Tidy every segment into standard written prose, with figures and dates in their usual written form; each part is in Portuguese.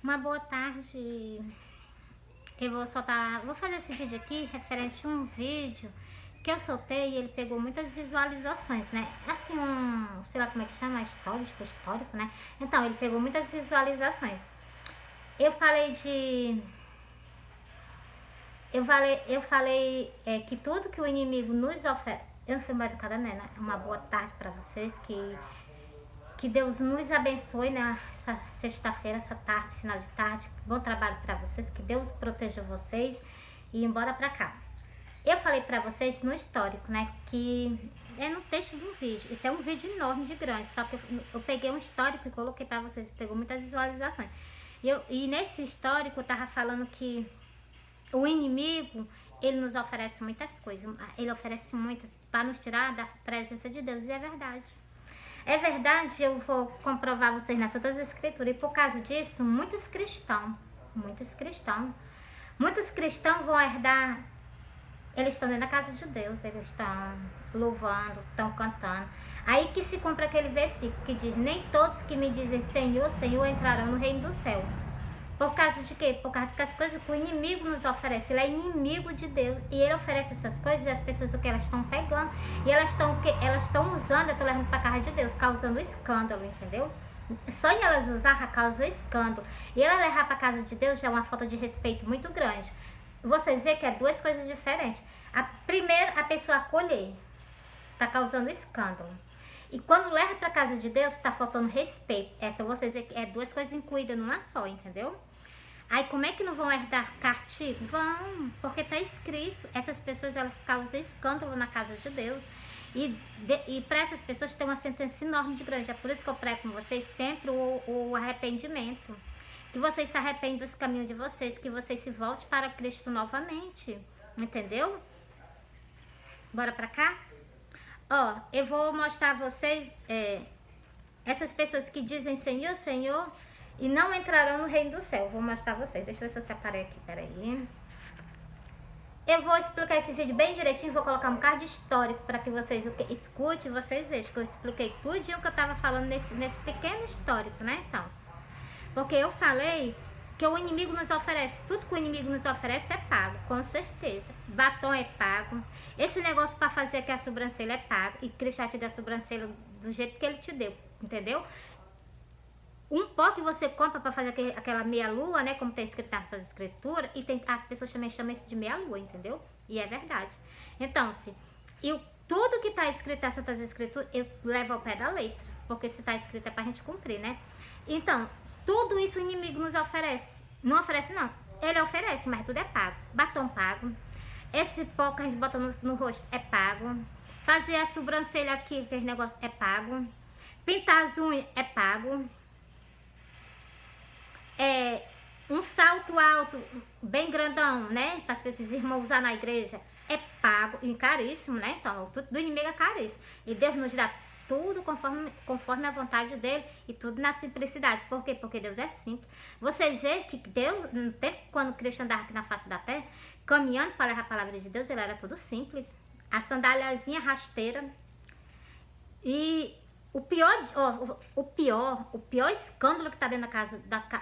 Uma boa tarde. Vou fazer esse vídeo aqui referente a um vídeo que eu soltei e ele pegou muitas visualizações, né? Assim, sei lá como é que chama, histórico, né? Então, ele pegou muitas visualizações. Eu falei que tudo que o inimigo nos oferece. Eu não fui mal educada, né? Uma boa tarde para vocês, que Deus nos abençoe nessa sexta-feira, essa tarde, final de tarde. Bom trabalho para vocês, que Deus proteja vocês e embora para cá. Eu falei para vocês no histórico, né, que é no texto do vídeo. Isso é um vídeo enorme de grande, só que eu peguei um histórico e coloquei para vocês, pegou muitas visualizações. E nesse histórico eu tava falando que o inimigo, ele nos oferece muitas coisas, ele oferece muitas para nos tirar da presença de Deus, e é verdade. É verdade, eu vou comprovar vocês nas Santas Escrituras. E por causa disso, muitos cristãos vão herdar. Eles estão dentro da casa de Deus, eles estão louvando, estão cantando. Aí que se cumpre aquele versículo que diz: nem todos que me dizem Senhor, Senhor entrarão no reino do céu. Por causa de quê? Por causa das coisas que o inimigo nos oferece. Ele é inimigo de Deus. E ele oferece essas coisas e as pessoas, o que elas estão pegando. E elas estão usando, estão levando para a casa de Deus, causando escândalo, entendeu? Só em elas usar já causa escândalo. E ela levar para a casa de Deus já é uma falta de respeito muito grande. Vocês veem que é duas coisas diferentes. Primeiro, a pessoa acolher. Está causando escândalo. E quando leva para casa de Deus, está faltando respeito. Essa vocês veem que é duas coisas incluídas numa só, entendeu? Aí como é que não vão herdar castigo? Vão, porque está escrito. Essas pessoas, elas causam escândalo na casa de Deus. E para essas pessoas tem uma sentença enorme de grande. É por isso que eu prego com vocês sempre o arrependimento. Que vocês se arrependem dos caminhos de vocês. Que vocês se voltem para Cristo novamente. Entendeu? Bora pra cá? Ó, eu vou mostrar a vocês essas pessoas que dizem Senhor, Senhor e não entrarão no reino do céu. Vou mostrar a vocês. Deixa eu ver se eu separei aqui, peraí. Eu vou explicar esse vídeo bem direitinho. Vou colocar um card histórico para que vocês escutem e vocês vejam que eu expliquei tudinho que eu tava falando nesse pequeno histórico, né, então? Porque eu falei que o inimigo nos oferece, tudo que o inimigo nos oferece é pago, com certeza. Batom é pago. Esse negócio para fazer aqui a sobrancelha é pago. E Cristo já te deu a sobrancelha do jeito que ele te deu, entendeu? Um pó que você compra para fazer aquela meia-lua, né? Como tem escrito nas escrituras. E as pessoas também chamam isso de meia-lua, entendeu? E é verdade. Então, tudo que está escrito nas Santas Escrituras, eu levo ao pé da letra. Porque se está escrito é para a gente cumprir, né? Então, tudo isso o inimigo nos oferece. Não oferece, não. Ele oferece, mas tudo é pago. Batom pago. Esse pó que a gente bota no rosto é pago. Fazer a sobrancelha aqui, aquele negócio, é pago. Pintar as unhas é pago. Um salto alto, bem grandão, né? Para os irmãos usar na igreja, é pago. E caríssimo, né? Então, tudo do inimigo é caríssimo. E Deus nos dá tudo conforme a vontade dele e tudo na simplicidade. Por quê? Porque Deus é simples. Vocês veem que Deus, no tempo quando Cristo andava aqui na face da terra, caminhando para levar a palavra de Deus, ele era tudo simples. A sandáliazinha rasteira. E o pior escândalo que está dentro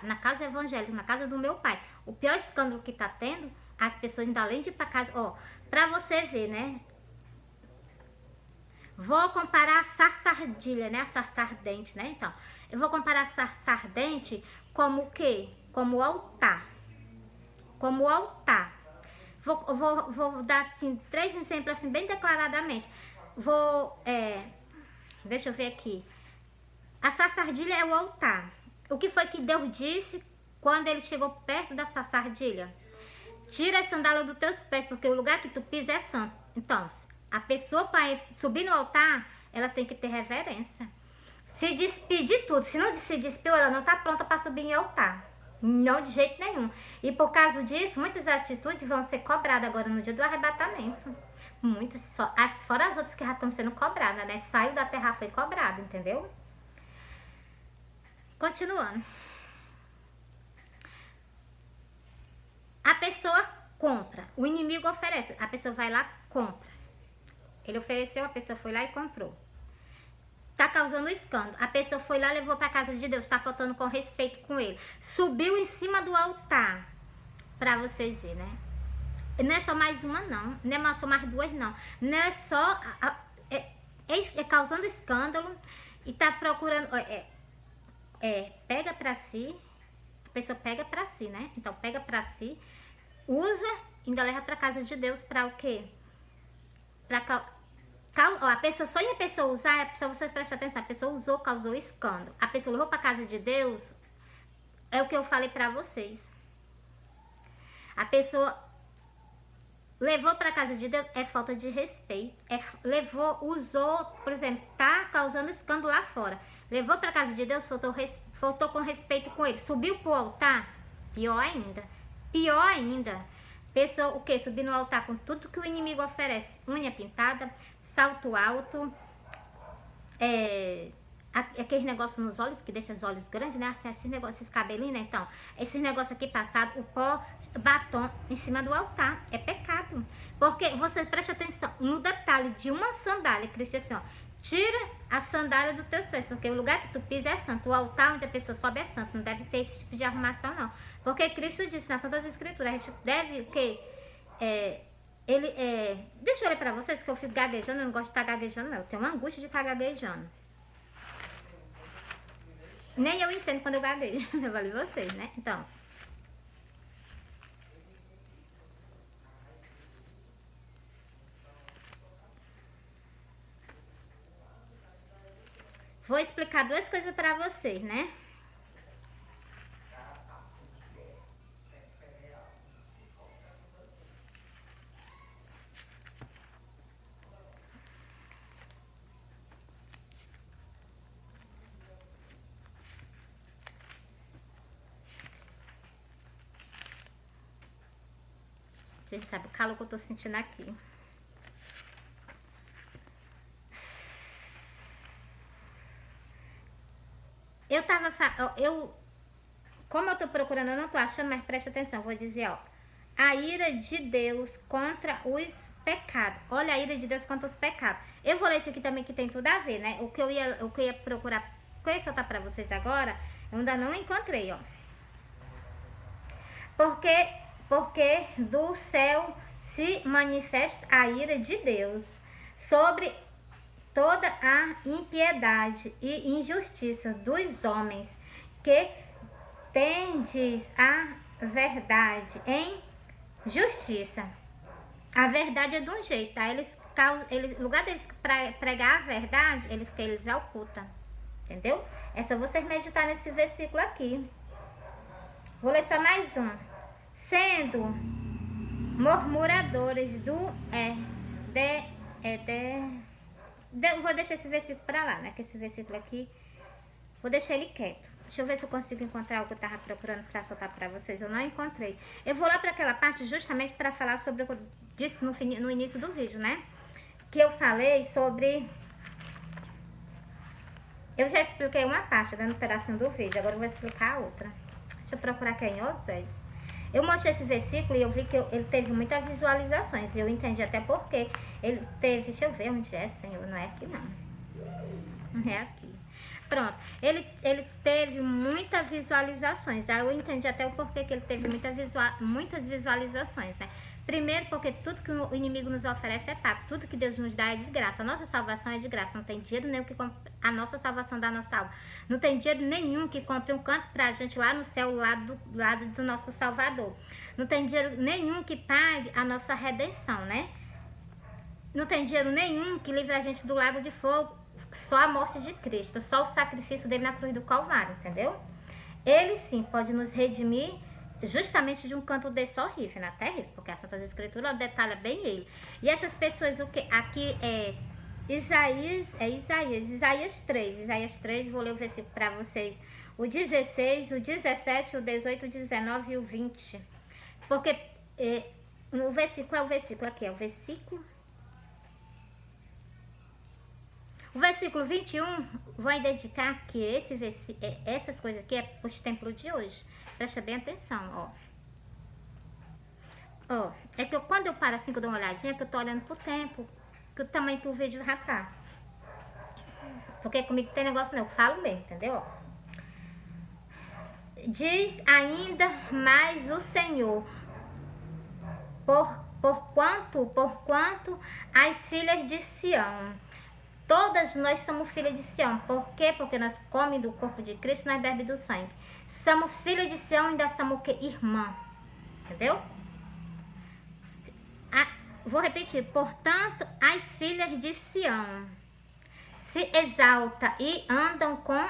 na casa evangélica, na casa do meu pai, o pior escândalo que está tendo, as pessoas ainda além de ir para casa, para você ver, né? Vou comparar a sarça ardilha, né? A sarça ardente, né? Então, eu vou comparar a sarça ardente como o quê? Como altar. Como altar. Vou dar, assim, 3 exemplos, assim, bem declaradamente. Deixa eu ver aqui. A sarça ardilha é o altar. O que foi que Deus disse quando ele chegou perto da sarça ardilha? Tira as sandálias dos teus pés, porque o lugar que tu pisa é santo. Então, a pessoa para subir no altar, ela tem que ter reverência. Se despedir tudo. Se não se despiu, ela não está pronta para subir em altar. Não, de jeito nenhum. E por causa disso, muitas atitudes vão ser cobradas agora no dia do arrebatamento. Muitas, fora as outras que já estão sendo cobradas, né? Saiu da terra, foi cobrado, entendeu? Continuando. A pessoa compra. O inimigo oferece. A pessoa vai lá, compra. Ele ofereceu, a pessoa foi lá e comprou. está causando escândalo. A pessoa foi lá, levou para a casa de Deus, está faltando com respeito com ele. Subiu em cima do altar, para vocês verem, né? Não é só mais uma, não. Não é só mais duas, não. Não é só... É causando escândalo e tá procurando... pega pra si. A pessoa pega pra si, né? Então, pega pra si. Usa, ainda leva pra casa de Deus pra o quê? A pessoa, só em a pessoa usar, só vocês prestem atenção, a pessoa usou, causou escândalo. A pessoa levou pra casa de Deus, é o que eu falei pra vocês. A pessoa levou pra casa de Deus, é falta de respeito. Usou, por exemplo, tá causando escândalo lá fora. Levou pra casa de Deus, faltou com respeito com ele. Subiu pro altar, pior ainda. Pior ainda. Pessoa, o que? Subir no altar com tudo que o inimigo oferece. Unha pintada, salto alto, aqueles negócios nos olhos, que deixa os olhos grandes, né? Esses cabelinhos, né? Então, esses negócios aqui passado, o pó, batom em cima do altar. É pecado. Porque você presta atenção no detalhe de uma sandália, Cristo, assim, ó. Tira a sandália dos teus pés, porque o lugar que tu pisa é santo. O altar onde a pessoa sobe é santo. Não deve ter esse tipo de arrumação, não. Porque Cristo disse nas Santas Escrituras, a gente deve o quê? Deixa eu ler pra vocês que eu fico gaguejando, eu não gosto de estar gaguejando, não. Eu tenho uma angústia de estar gaguejando. Nem eu entendo quando eu gaguejo, eu falei vocês, né? Então... Vou explicar duas coisas pra vocês, né? Vocês sabem o calor que eu tô sentindo aqui. Como eu tô procurando, eu não tô achando, mas presta atenção, vou dizer, ó. A ira de Deus contra os pecados. Olha a ira de Deus contra os pecados. Eu vou ler isso aqui também que tem tudo a ver, né? O que eu ia procurar, que eu ia soltar pra vocês agora, eu ainda não encontrei, ó. Porque do céu se manifesta a ira de Deus sobre toda a impiedade e injustiça dos homens que tendes a verdade em justiça. A verdade é de um jeito, tá? No lugar deles pregar a verdade, eles ocultam. Entendeu? É só vocês meditar nesse versículo aqui. Vou ler só mais um. Sendo murmuradores vou deixar esse versículo pra lá, né? Que esse versículo aqui, vou deixar ele quieto. Deixa eu ver se eu consigo encontrar o que eu tava procurando pra soltar pra vocês. Eu não encontrei. Eu vou lá pra aquela parte justamente pra falar sobre o que eu disse no início do vídeo, né? Que eu falei sobre... Eu já expliquei uma parte, dando um pedacinho do vídeo. Agora eu vou explicar a outra. Deixa eu procurar aqui em Oséias. Eu mostrei esse versículo e eu vi que ele teve muitas visualizações. E eu entendi até porque ele teve... Deixa eu ver onde é, Senhor. Não é aqui, não. Não é aqui. Pronto. Ele teve muitas visualizações. Aí eu entendi até o porquê que ele teve muitas visualizações, né? Primeiro, porque tudo que o inimigo nos oferece é pago. Tudo que Deus nos dá é de graça. A nossa salvação é de graça. Não tem dinheiro nenhum que compre a nossa salvação da nossa alma. Não tem dinheiro nenhum que compre um canto pra gente lá no céu, lado do nosso Salvador. Não tem dinheiro nenhum que pague a nossa redenção, né? Não tem dinheiro nenhum que livre a gente do lago de fogo. Só a morte de Cristo. Só o sacrifício dele na cruz do Calvário, entendeu? Ele sim pode nos redimir justamente de um canto desse horrível, né? Terrível, porque a Santas Escrituras detalha bem ele. E essas pessoas, o que aqui é Isaías 3, vou ler o versículo para vocês, o 16, o 17, o 18, o 19 e o 20. Porque o versículo aqui, é o versículo... O versículo 21, vou dedicar que essas coisas aqui é para os templos de hoje. Presta bem atenção, ó. É que quando eu paro assim, que eu dou uma olhadinha, que eu tô olhando pro tempo, que o tamanho do vídeo já tá. Porque comigo tem negócio não, eu falo mesmo, entendeu? Diz ainda mais o Senhor, porquanto as filhas de Sião, todas nós somos filhas de Sião. Por quê? Porque nós comemos do corpo de Cristo, nós bebemos do sangue. Somos filhas de Sião, ainda somos o quê? Irmã. Entendeu? Vou repetir. Portanto, as filhas de Sião se exaltam e andam com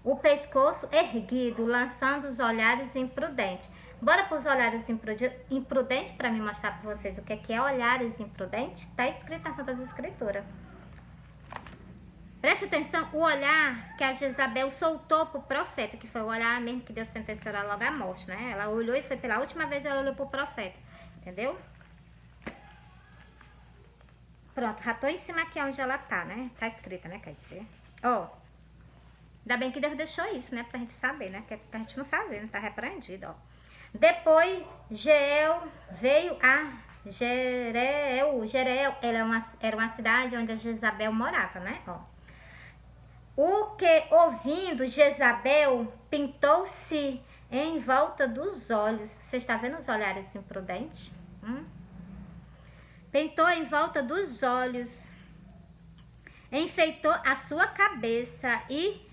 o pescoço erguido, lançando os olhares imprudentes. Bora para os olhares imprudentes para me mostrar para vocês o que é olhares imprudentes. Está escrito na Santa Escritura. Preste atenção, o olhar que a Jezabel soltou para o profeta, que foi o olhar mesmo que Deus sentenciou logo à morte, né? Ela olhou e foi pela última vez ela olhou para o profeta, entendeu? Pronto, já tô em cima aqui onde ela tá, né? Tá escrita, né? Quer dizer, ó, ainda bem que Deus deixou isso, né? Pra gente saber, né? Que a gente não fazer, né? Tá repreendido, ó. Depois, Jeel veio a Jereel. Jereel era uma cidade onde a Jezabel morava, né? Ó. O que, ouvindo Jezabel, pintou-se em volta dos olhos. Você está vendo os olhares imprudentes? Pintou em volta dos olhos, enfeitou a sua cabeça e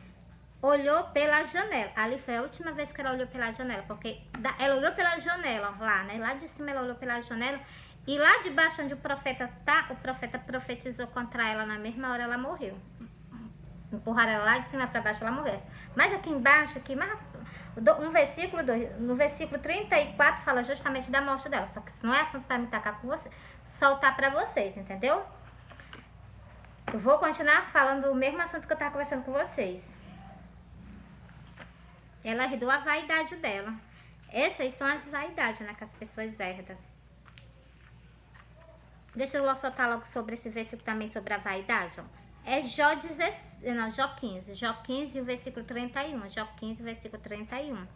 olhou pela janela. Ali foi a última vez que ela olhou pela janela, porque ela olhou pela janela lá, né? Lá de cima ela olhou pela janela e lá de baixo onde o profeta tá, o profeta profetizou contra ela, na mesma hora ela morreu. Empurraram ela lá de cima para baixo, ela morreu. Mas aqui embaixo, aqui, no versículo 34 fala justamente da morte dela. Só que isso não é assunto para me tacar com você, soltar para vocês, entendeu? Eu vou continuar falando o mesmo assunto que eu estava conversando com vocês. Ela herdou a vaidade dela. Essas são as vaidades, né, que as pessoas herdam. Deixa eu soltar logo sobre esse versículo também, sobre a vaidade, ó. É Jó 15. Jó 15 e o versículo 31. Jó 15, versículo 31.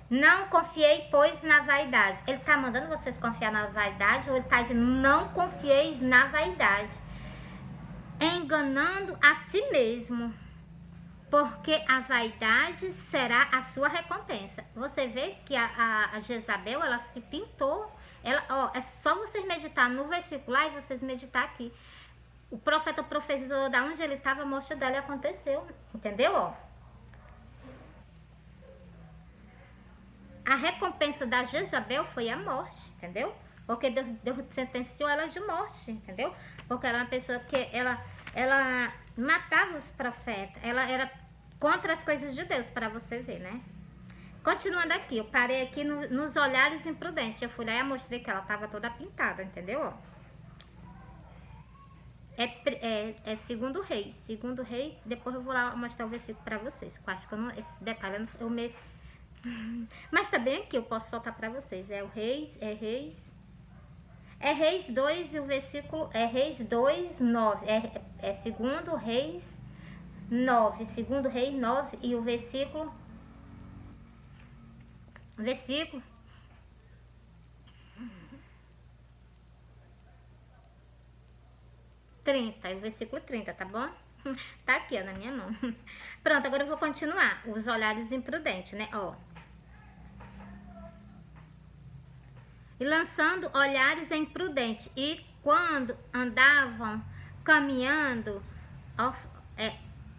Não confiei, pois, na vaidade. Ele está mandando vocês confiar na vaidade, ou ele está dizendo, não confieis na vaidade, enganando a si mesmo, porque a vaidade será a sua recompensa. Você vê que a Jezabel, ela se pintou. É só vocês meditar no versículo lá e vocês meditar aqui. O profeta profetizou da onde ele estava, a morte dela e aconteceu. Entendeu? Ó. A recompensa da Jezabel foi a morte, entendeu? Porque Deus sentenciou ela de morte, entendeu? Porque ela era uma pessoa que ela matava os profetas. Ela era contra as coisas de Deus, para você ver, né? Continuando aqui, eu parei aqui nos olhares imprudentes. Eu fui lá e mostrei que ela estava toda pintada, entendeu? É segundo Reis. Segundo Reis, depois eu vou lá mostrar o versículo para vocês. Eu acho que eu não, esse detalhe eu me... Mas tá bem aqui, eu posso soltar para vocês. É Reis 2 e o versículo é Reis 2, 9. É segundo Reis 9. Segundo Reis 9 e o versículo 30, o versículo 30, tá bom? Tá aqui, ó, na minha mão. Pronto, agora eu vou continuar. Os olhares imprudentes, né? Ó. E lançando olhares imprudentes. E quando andavam caminhando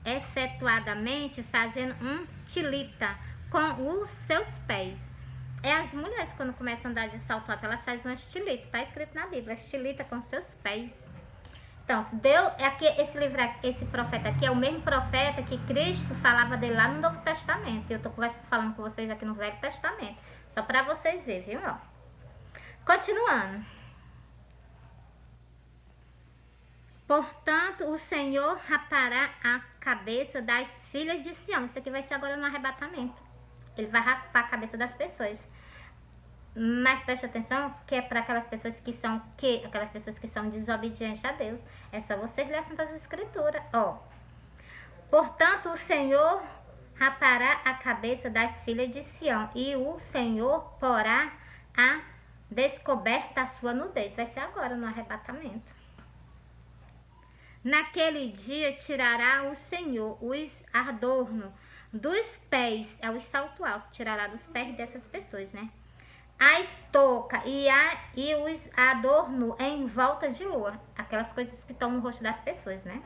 efetuadamente, fazendo um tilita com os seus pés. As mulheres, quando começam a andar de salto alto, elas fazem uma estilita. Tá escrito na Bíblia, estilita com seus pés. Então, esse livro, esse profeta aqui é o mesmo profeta que Cristo falava dele lá no Novo Testamento. Eu tô falando com vocês aqui no Velho Testamento. Só para vocês verem, viu? Ó. Continuando. Portanto, o Senhor rapará a cabeça das filhas de Sião. Isso aqui vai ser agora no arrebatamento. Ele vai raspar a cabeça das pessoas. Mas preste atenção que é para aquelas pessoas que são desobedientes a Deus. É só você ler as Santas Escrituras. Ó. Portanto, o Senhor rapará a cabeça das filhas de Sião, e o Senhor porá a descoberta a sua nudez. Vai ser agora no arrebatamento. Naquele dia tirará o Senhor os adornos dos pés, é o salto alto, tirará dos pés dessas pessoas, né? A estoca e os adornos em volta de lua, aquelas coisas que estão no rosto das pessoas, né?